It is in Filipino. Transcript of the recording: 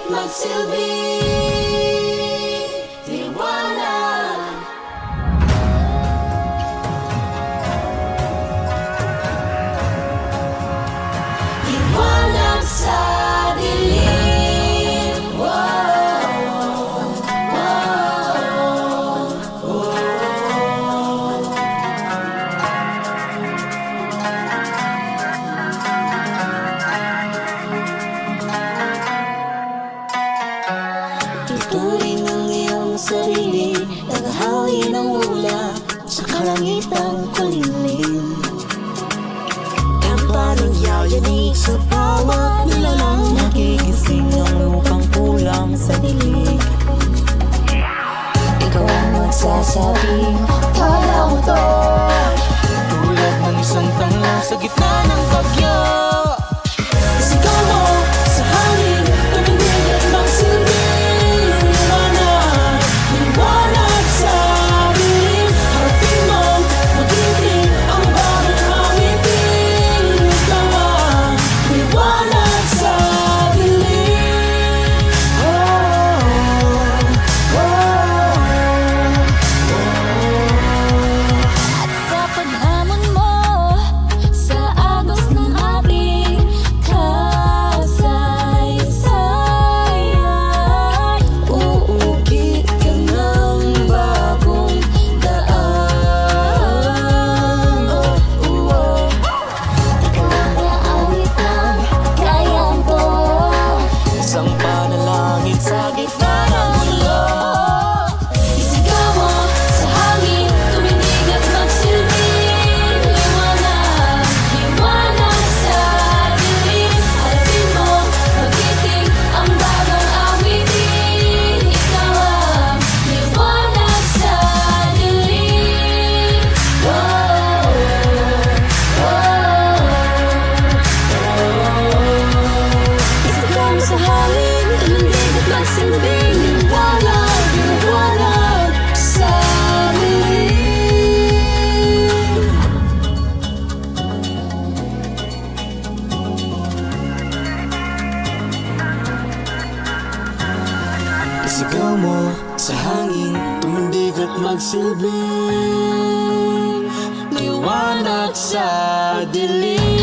magsilbi liwanag. Liwanag sa dilim. Wow, wow, wow. Tuturin ang iyong sarili, naghahawi ng hula sa kalangitang kulilim. Parang yayanig sa bawat nilalang, nagigising ang lupang kulang sa dilig. Ikaw ang magsasabing kaya mo to, Tulad ng isang tanglaw sa gitna ng bagyo. isigaw mo sa hangin, tumindig at magsilbi liwanag. Liwanag sa dilim, harapin mo, maginting ang bagong awitin. Ikaw ang liwanag sa dilim. At sa paghamon mo sa agos ng ating kasaysayan, Uukit ka ng bagong daan. ikaw ang naawit ng kayang ko. Isang panalangin sa gitna ng mundo. Isigaw mo sa hangin, tumindig at magsilbi liwanag. Liwanag sa dilim, harapin mo, magiting ang bagong awitin. Ikaw ang liwanag sa dilim. Wow, isigaw mo sa hangin, tumindig at magsilbi liwanag. Liwanag sa dilim. Isigaw mo sa hangin, tumindig at magsilbi liwanag sa dilim.